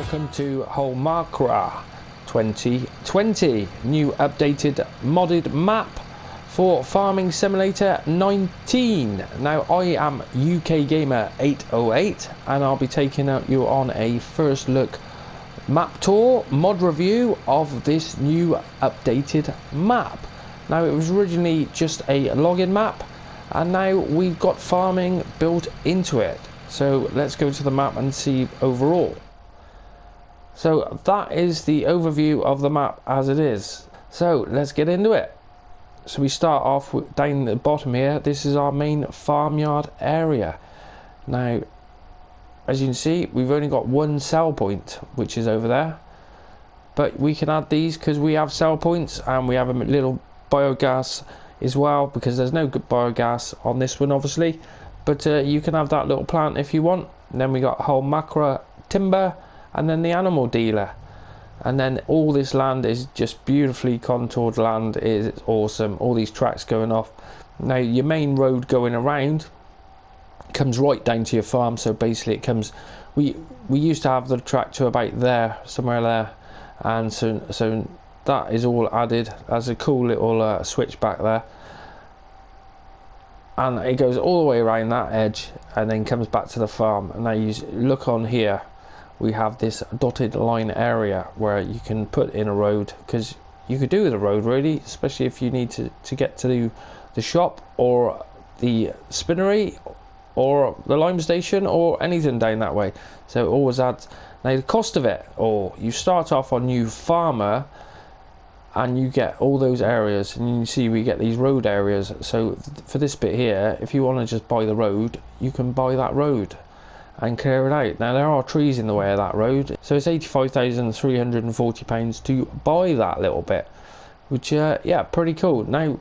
welcome to Holmakra 2020, new updated modded map for Farming Simulator 19. Now I am UK Gamer 808 and I'll be taking you on a first look map tour, mod review of this new updated map. Now it was originally just a login map and now we've got farming built into it. So let's go to the map and see overall. So that is the overview of the map as it is. So let's get into it. So we start off with, down the bottom here, this is our main farmyard area. Now as you can see, we've only got one sell point, which is over there, but we can add these because we have sell points and we have a little biogas as well, because there's no good biogas on this one obviously, but you can have that little plant if you want. And then we got Holmakra timber and then the animal dealer, and then all this land is just beautifully contoured land. It's awesome, all these tracks going off. Now your main road going around comes right down to your farm, so basically it comes, we used to have the track to about there, somewhere there, and so that is all added as a cool little switch back there, and it goes all the way around that edge and then comes back to the farm. And now you look on here, we have this dotted line area where you can put in a road, because you could do with a road really, especially if you need to get to the shop or the spinnery or the lime station or anything down that way. So it always adds. Now the cost of it, or you start off on new farmer and you get all those areas, and you see we get these road areas. So for this bit here, if you want to just buy the road, you can buy that road and clear it out. Now there are trees in the way of that road, so it's £85,340 to buy that little bit, which yeah, pretty cool. Now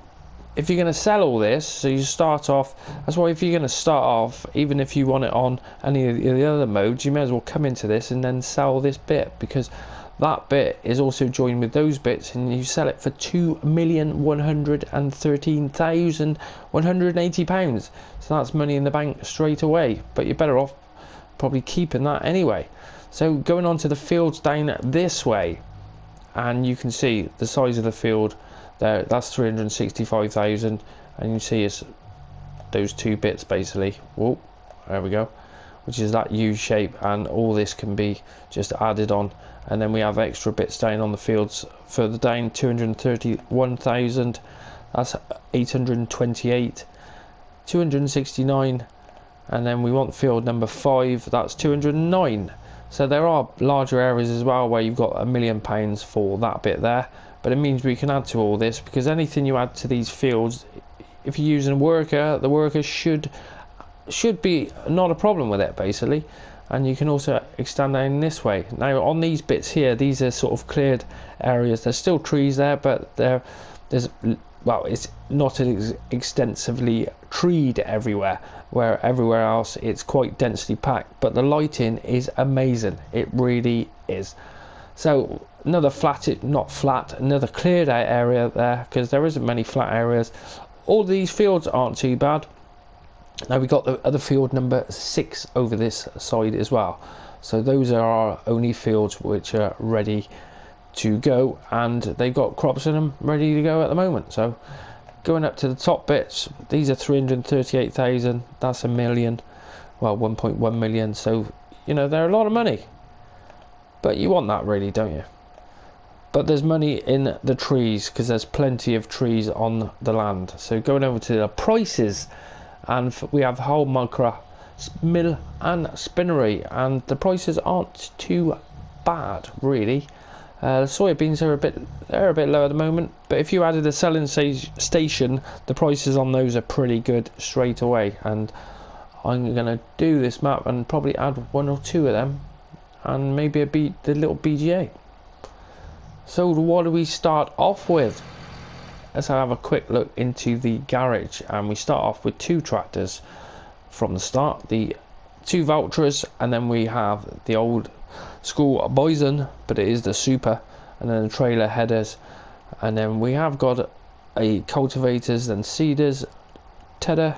if you're going to sell all this, so you start off, that's why if you're going to start off, even if you want it on any of the other modes, you may as well come into this and then sell this bit, because that bit is also joined with those bits, and you sell it for £2,113,180. So that's money in the bank straight away, but you're better off probably keeping that anyway. So going on to the fields down this way, and you can see the size of the field there, that's 365,000, and you see it's those two bits basically. Whoa, there we go, which is that U shape, and all this can be just added on. And then we have extra bits down on the fields further down, 231,000, that's 828, 269, and then we want field number 5, that's 209. So there are larger areas as well where you've got £1 million for that bit there, but it means we can add to all this, because anything you add to these fields, if you're using a worker, the worker should be not a problem with it basically. And you can also extend down this way. Now on these bits here, these are sort of cleared areas. There's still trees there, but there's well, it's not as extensively treed everywhere, where everywhere else it's quite densely packed. But the lighting is amazing, it really is. So another another cleared out area there, because there isn't many flat areas. All these fields aren't too bad. Now we got the other field number 6 over this side as well. So those are our only fields which are ready to go, and they've got crops in them ready to go at the moment. So going up to the top bits, these are 338,000, that's $1 million, well 1.1 million. So you know, they're a lot of money, but you want that really, don't you? But there's money in the trees, because there's plenty of trees on the land. So going over to the prices, and we have Holmakra mill and spinnery, and the prices aren't too bad really. Soybeans are a bit low at the moment, but if you added a selling station, the prices on those are pretty good straight away. And I'm gonna do this map and probably add 1 or 2 of them, and maybe the little BGA. So what do we start off with? Let's have a quick look into the garage, and we start off with 2 tractors from the start, the 2 Valtras, and then we have the old school Bison, but it is the Super, and then the trailer headers, and then we have got a cultivators, then seeders, tedder,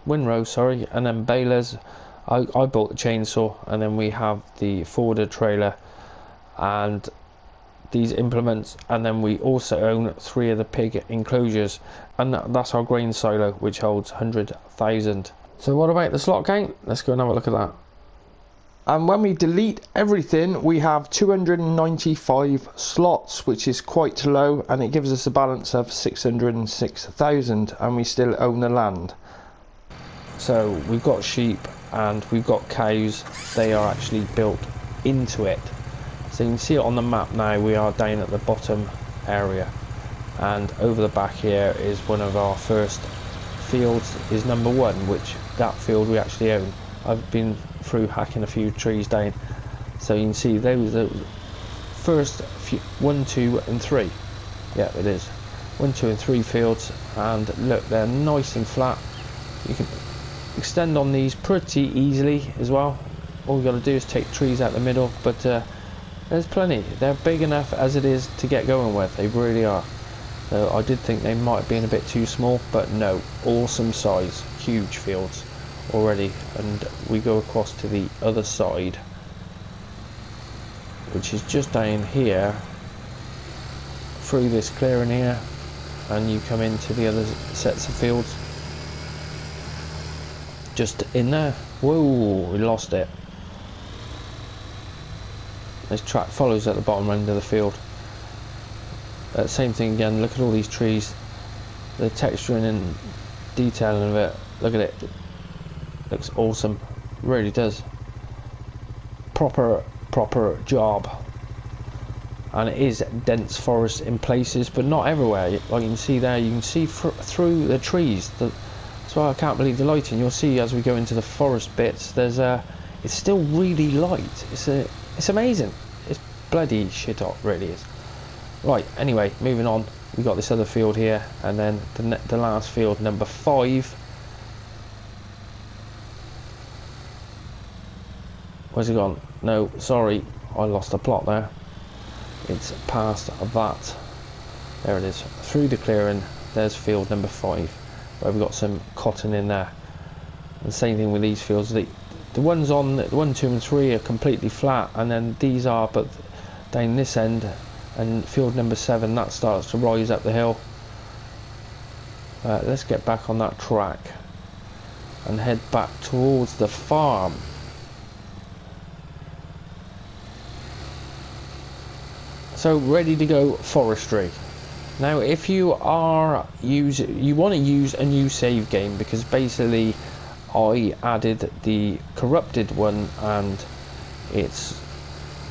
windrow, sorry, and then balers. I bought the chainsaw, and then we have the forwarder trailer and these implements, and then we also own 3 of the pig enclosures, and that's our grain silo, which holds 100,000. So what about the slot count? Let's go and have a look at that. And when we delete everything, we have 295 slots, which is quite low, and it gives us a balance of 606,000, and we still own the land. So we've got sheep and we've got cows. They are actually built into it. So you can see it on the map now. We are down at the bottom area, and over the back here is one of our first fields, is number 1, which that field we actually own. I've been through hacking a few trees down, so you can see those are first 1, 2 and 3. Yeah, it is 1, 2 and 3 fields, and look, they're nice and flat. You can extend on these pretty easily as well. All you got to do is take trees out the middle, but there's plenty. They're big enough as it is to get going with. They really are. So I did think they might have been a bit too small, but no, awesome size, huge fields already. And we go across to the other side, which is just down here through this clearing here, and you come into the other sets of fields just in there. Whoa, we lost it. This track follows at the bottom end of the field. Same thing again. Look at all these trees, the texturing and detailing of it. Look at it. Looks awesome. Really does. Proper job. And it is dense forest in places, but not everywhere. Like you can see there, you can see through the trees. That's why I can't believe the lighting. You'll see as we go into the forest bits. There's it's still really light. It's amazing. It's bloody shit hot, really is. Right, anyway, moving on. We got this other field here, and then the last field, number 5. Where's it gone? No, sorry, I lost the plot there. It's past that. There it is. Through the clearing, there's field number 5, where we've got some cotton in there. And the same thing with these fields. The ones on 1, 2 and 3 are completely flat, and then these are, but down this end, and field number 7, that starts to rise up the hill. Let's get back on that track and head back towards the farm. So ready to go forestry. Now if you want to use a new save game, because basically I added the corrupted one, and it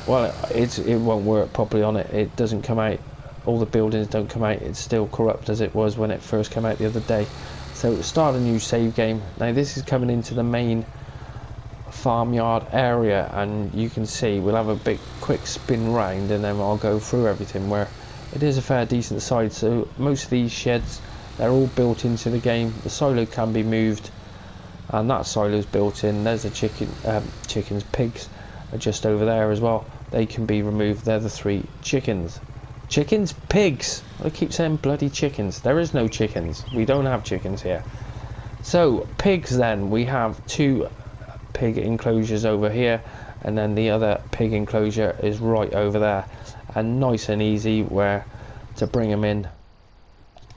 won't work properly on it. It doesn't come out, all the buildings don't come out. It's still corrupt as it was when it first came out the other day. So start a new save game. Now this is coming into the main farmyard area, and you can see we'll have a big quick spin round, and then I'll go through everything, where it is a fair decent size. So most of these sheds, they're all built into the game. The silo can be moved, and that silo's built in. There's the pigs are just over there as well. They can be removed. They're the 3 chickens. Pigs. I keep saying bloody chickens. There is no chickens. We don't have chickens here. So pigs, then we have 2 pig enclosures over here, and then the other pig enclosure is right over there, and nice and easy where to bring them in.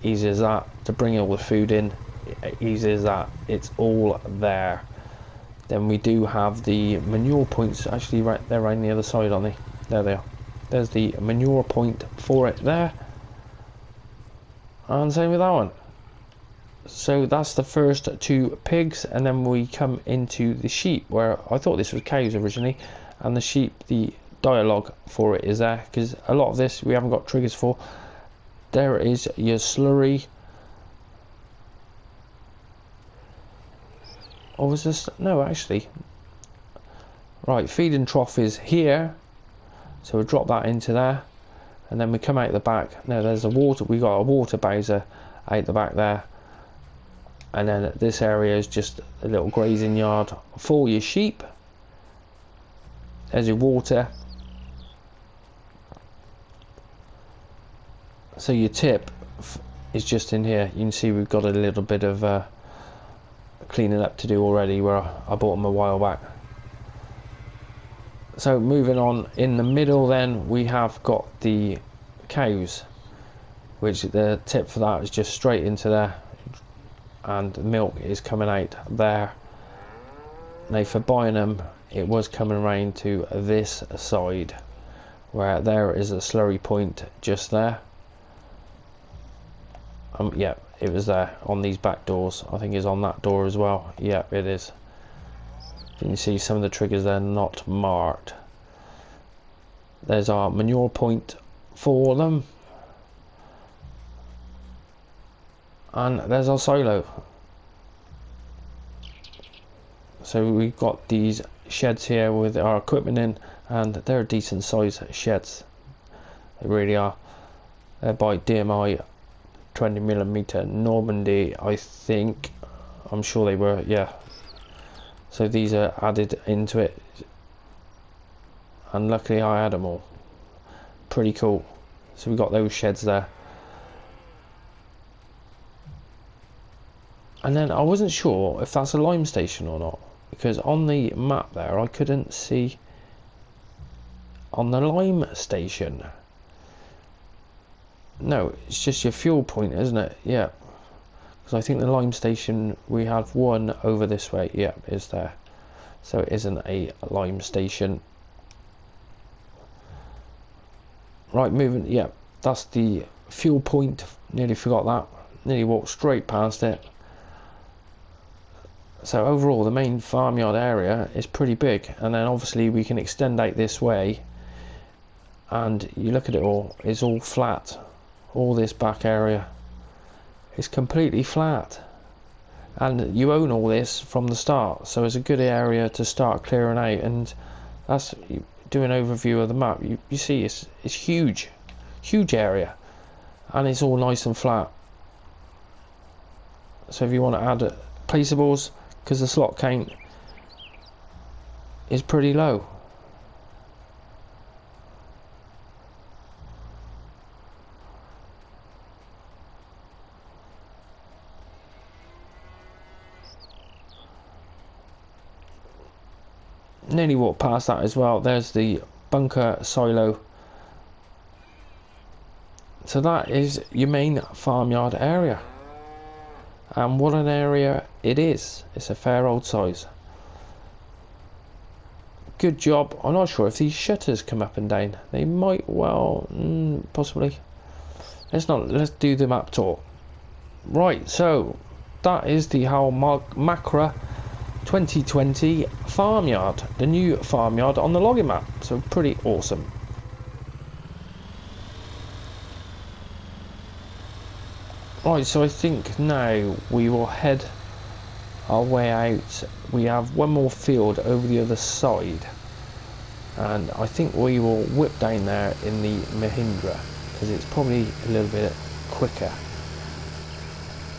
Easy as that. To bring all the food in, easy as that. It's all there. Then we do have the manure points, actually right there around the other side, aren't they? There they are. There's the manure point for it there. And same with that one. So that's the first 2 pigs, and then we come into the sheep, where I thought this was cows originally, and the sheep, the dialogue for it is there, because a lot of this we haven't got triggers for. There is your slurry. Or was this? No, actually. Right, feeding trough is here, so we'll drop that into there, and then we come out the back. Now there's a water. We got a water bowser out the back there, and then this area is just a little grazing yard for your sheep. There's your water. So your tip is just in here. You can see we've got a little bit of cleaning up to do already, where I bought them a while back. So moving on, in the middle then we have got the cows, which the tip for that is just straight into there, and the milk is coming out there. Now for buying them, it was coming around to this side, where there is a slurry point just there. Yeah, it was there on these back doors. I think it's on that door as well. Yeah, it is. You can see some of the triggers there not marked. There's our manure point for them, and there's our silo. So we've got these sheds here with our equipment in, and they're decent sized sheds. They really are. They're by DMI 20mm Normandy, I think. I'm sure they were, yeah. So these are added into it, and luckily I had them all. Pretty cool. So we've got those sheds there. And then I wasn't sure if that's a lime station or not, because on the map there I couldn't see on the lime station. No, it's just your fuel point, isn't it? Yeah, because I think the lime station, we have one over this way. Yeah, is there. So it isn't a lime station. Right, moving. Yeah, that's the fuel point. Nearly forgot that. Nearly walked straight past it. So overall the main farmyard area is pretty big, and then obviously we can extend out this way, and you look at it all, it's all flat. All this back area is completely flat, and you own all this from the start, so it's a good area to start clearing out. And that's, you do an overview of the map, you see it's huge area, and it's all nice and flat. So if you want to add placeables, because the slot count is pretty low. Nearly walked past that as well. There's the bunker silo. So that is your main farmyard area, and what an area it is. It's a fair old size. Good job. I'm not sure if these shutters come up and down. They might well, possibly. Let's do the map tour. Right, so that is the Holmakra 2020 farmyard, the new farmyard on the logging map. So pretty awesome. Right, so I think now we will head our way out. We have one more field over the other side, and I think we will whip down there in the Mahindra, because it's probably a little bit quicker.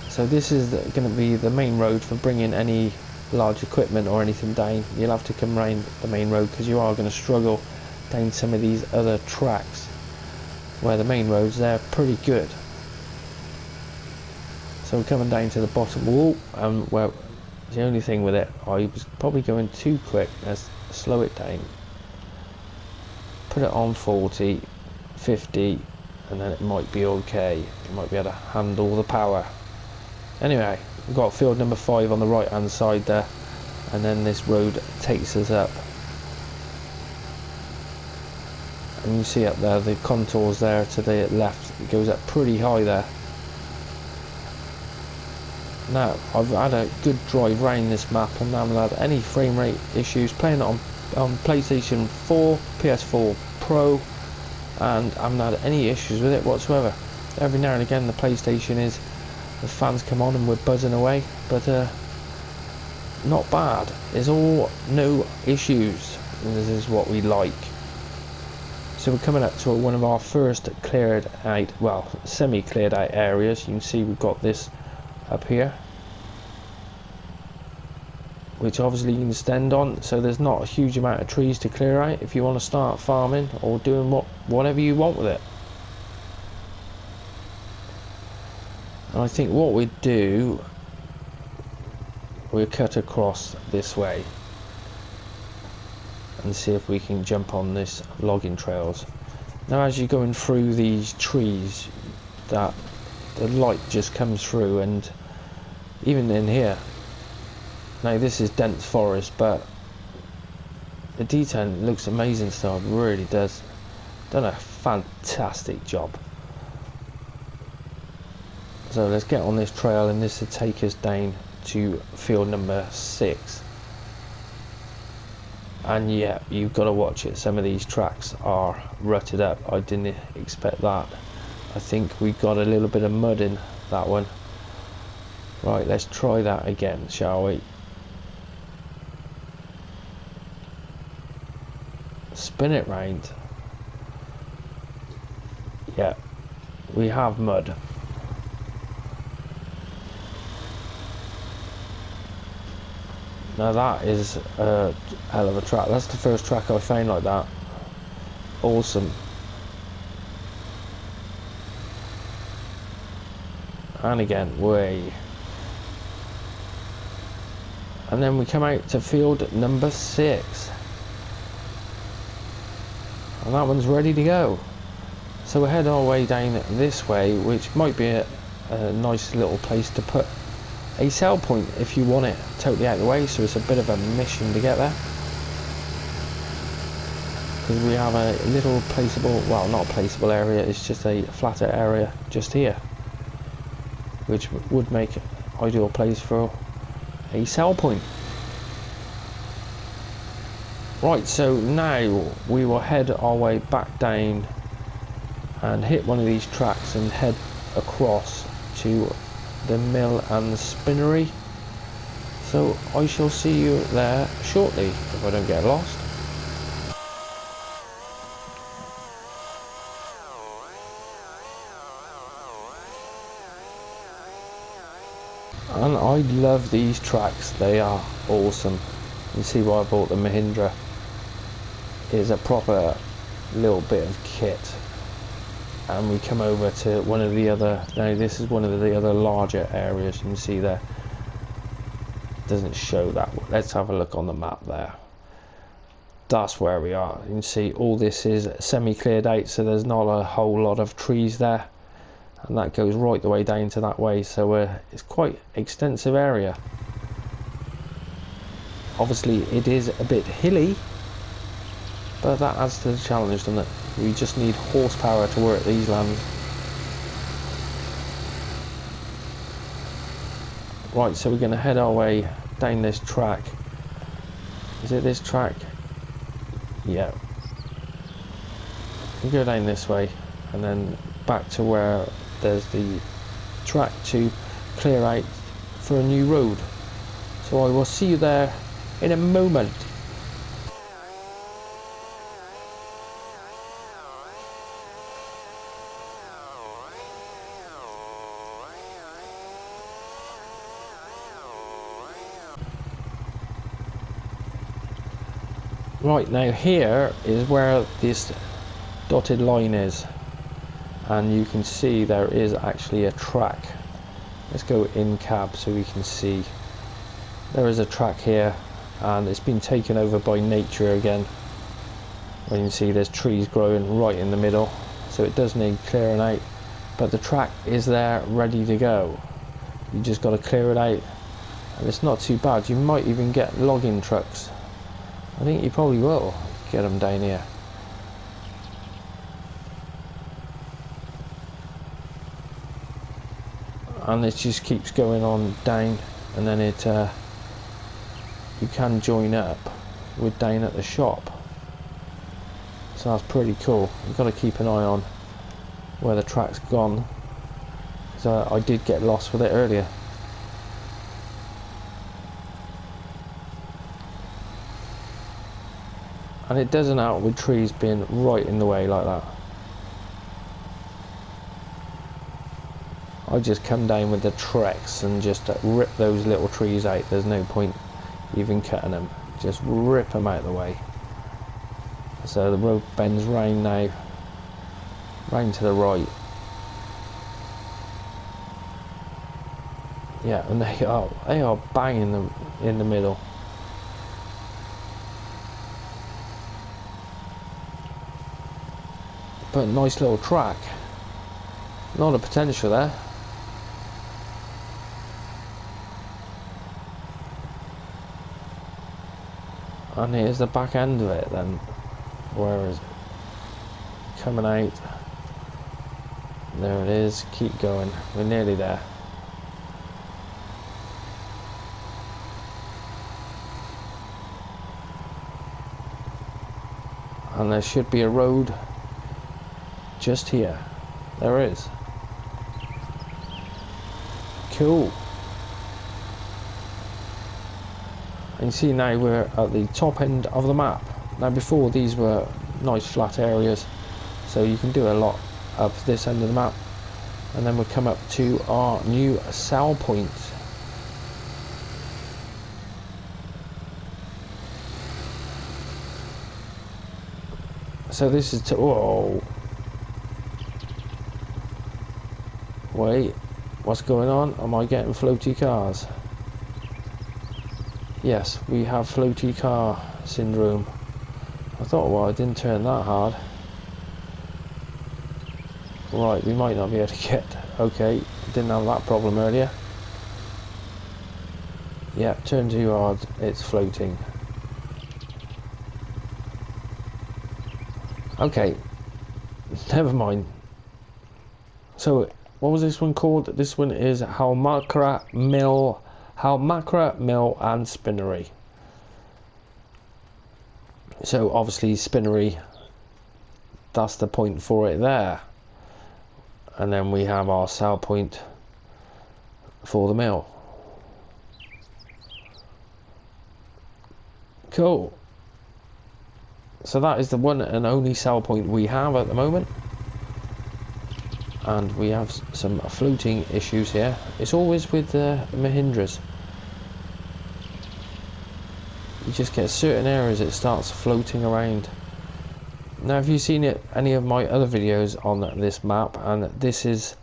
So this is going to be the main road for bringing any large equipment or anything down. You'll have to come around the main road, because you are going to struggle down some of these other tracks, where the main roads, they're pretty good. So we're coming down to the bottom wall, and well, the only thing with it, I was probably going too quick. Let's slow it down, put it on 40, 50, and then it might be okay. You might be able to handle the power. Anyway, we've got field number 5 on the right hand side there, and then this road takes us up, and you see up there the contours there to the left. It goes up pretty high there. Now I've had a good drive round this map and haven't had any frame rate issues playing it on PlayStation 4, PS4 Pro, and I haven't had any issues with it whatsoever. Every now and again the PlayStation is, the fans come on and we're buzzing away, but not bad. There's all no issues, and this is what we like. So we're coming up to one of our first cleared out, well, semi cleared out areas. You can see we've got this up here, which obviously you can stand on, so there's not a huge amount of trees to clear out if you want to start farming or doing whatever you want with it. And I think what we'd do, we'll cut across this way, and see if we can jump on this logging trails. Now as you're going through these trees, that the light just comes through, and even in here, now this is dense forest, but the detail looks amazing still, it really does. Done a fantastic job. So let's get on this trail, and this will take us down to field number 6. And yeah, you've got to watch it, some of these tracks are rutted up. I didn't expect that. I think we got a little bit of mud in that one. Right, let's try that again, shall we? Spin it round. Yeah, we have mud. Now that is a hell of a track. That's the first track I found like that. Awesome. And again, way. And then we come out to field number 6. And that one's ready to go. So we'll head our way down this way, which might be a nice little place to put a sell point if you want it totally out of the way, so it's a bit of a mission to get there. Because we have a little placeable, well, not a placeable area, it's just a flatter area just here, which would make an ideal place for a sell point. Right, so now we will head our way back down and hit one of these tracks and head across to the mill and the spinnery. So I shall see you there shortly if I don't get lost. And I love these tracks, they are awesome. You see why I bought the Mahindra. Is a proper little bit of kit. And we come over to one of the other, now this is one of the other larger areas. You can see there, doesn't show that. Let's have a look on the map there. That's where we are. You can see all this is semi cleared out, so there's not a whole lot of trees there, and that goes right the way down to that way, so it's quite extensive area. Obviously it is a bit hilly, but that adds to the challenge, doesn't it? We just need horsepower to work these lands. Right, so we're going to head our way down this track. Is it this track? Yeah. We go down this way and then back to where there's the track to clear out for a new road. So I will see you there in a moment. Right, now here is where this dotted line is, and you can see there is actually a track. Let's go in cab so we can see. There is a track here, and it's been taken over by nature again. You can see there's trees growing right in the middle, so it does need clearing out, but the track is there ready to go. You just got to clear it out, and it's not too bad. You might even get logging trucks. I think you probably will get them down here. And it just keeps going on down, and then it you can join up with down at the shop. So that's pretty cool. You've got to keep an eye on where the track's gone, because I did get lost with it earlier. And it doesn't help with trees being right in the way like that. I just come down with the Trex and just rip those little trees out. There's no point even cutting them. Just rip them out of the way. So the road bends round now. Round to the right. Yeah, and they are bang in the middle. but nice little track. A lot of potential there. And here's the back end of it then. Where is it? Coming out. There it is. Keep going. We're nearly there. And there should be a road just here. There is. Cool. And you see now we're at the top end of the map. Now before these were nice flat areas, so you can do a lot up this end of the map. And then we'll come up to our new sell point. So this is to, whoa. Wait, what's going on? Am I getting floaty cars? Yes, we have floaty car syndrome. I thought, well, I didn't turn that hard. Right, we might not be able to get... Okay, didn't have that problem earlier. Yeah, turn too hard, it's floating. Okay, never mind. So, what was this one called? This one is Holmakra Mill and Spinnery. So obviously Spinnery, that's the point for it there. And then we have our sell point for the mill. Cool. So that is the one and only sell point we have at the moment. And we have some floating issues here. It's always with the Mahindras. You just get certain areas it starts floating around. Now if you've seen any of my other videos on this map, and this has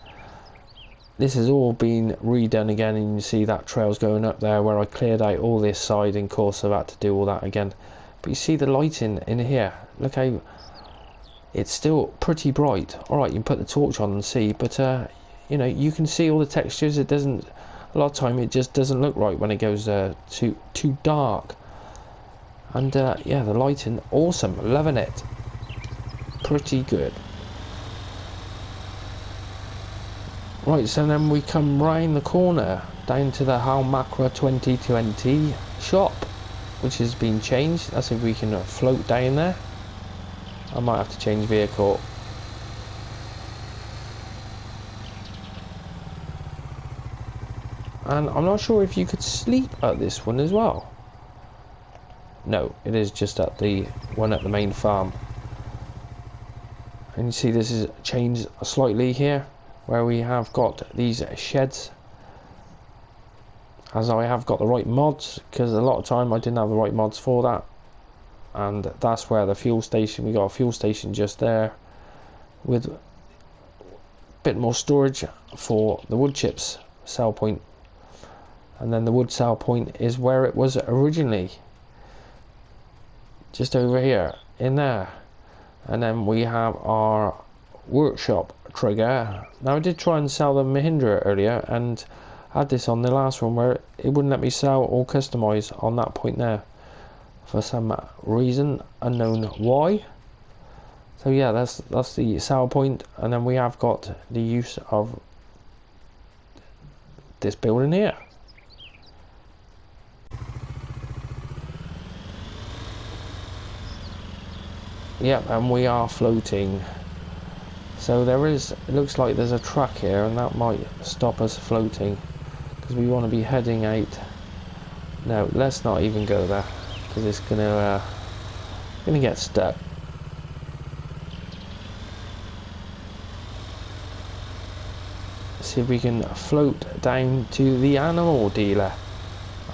all been redone again, and you see that trail's going up there where I cleared out all this side, and of course I've had to do all that again. But you see the lighting in here, look how it's still pretty bright. Alright, you can put the torch on and see, but you know, you can see all the textures. It doesn't, a lot of time it just doesn't look right when it goes too dark. And yeah, the lighting, awesome, loving it. Pretty good. Right, so then we come round the corner down to the Holmakra 2020 shop, which has been changed. That's if we can float down there. I might have to change vehicle. And I'm not sure if you could sleep at this one as well. No, it is just at the one at the main farm. And you see this is changed slightly here, where we have got these sheds. As I have got the right mods, because a lot of time I didn't have the right mods for that. And that's where the fuel station, we got a fuel station just there with a bit more storage for the wood chips sell point. And then the wood sell point is where it was originally, just over here in there. And then we have our workshop trigger. Now I did try and sell the Mahindra earlier, and had this on the last one where it wouldn't let me sell or customize on that point there for some reason unknown why. So yeah, that's the sell point. And then we have got the use of this building here. Yep, and we are floating. So there is, it looks like there's a track here, and that might stop us floating, because we want to be heading out. No, let's not even go there, because it's gonna get stuck. See if we can float down to the animal dealer.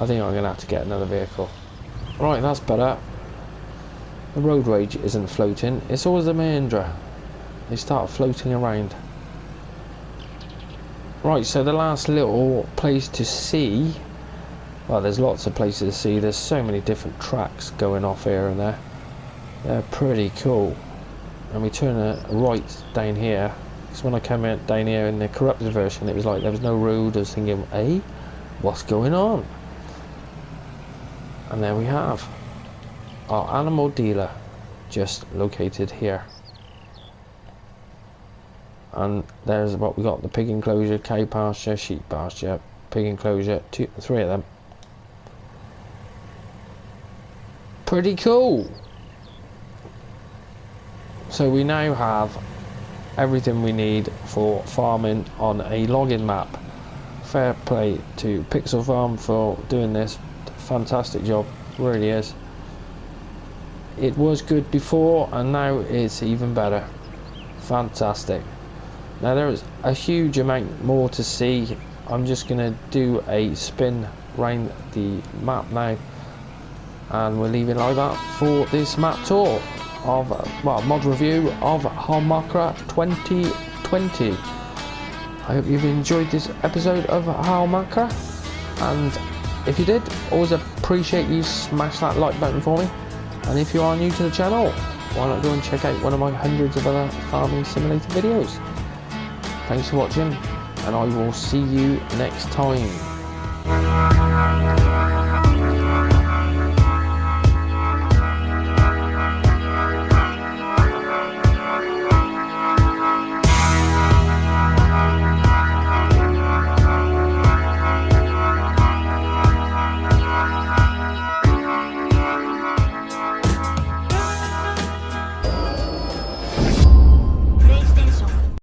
I think I'm gonna have to get another vehicle. Right, that's better. The road rage isn't floating, it's always the Mahindra. They start floating around. Right, so the last little place to see, well, there's lots of places to see. There's so many different tracks going off here and there. They're pretty cool. and we turn a right down here, because when I came out down here in the corrupted version, it was like there was no road. I was thinking, hey, what's going on? And there we have our animal dealer, just located here. And there's what we got: the pig enclosure, cow pasture, sheep pasture, pig enclosure, 3 of them. Pretty cool. So we now have everything we need for farming on a login map. Fair play to Pixelfarm for doing this. Fantastic job, really is. It was good before and now it's even better. Fantastic. Now there is a huge amount more to see. I'm just going to do a spin around the map now, and we'll leave it like that for this map tour of, well, mod review of Holmakra 2020. I hope you've enjoyed this episode of Holmakra, and if you did, always appreciate you smash that like button for me. And if you are new to the channel, why not go and check out one of my hundreds of other farming simulator videos. Thanks for watching, and I will see you next time.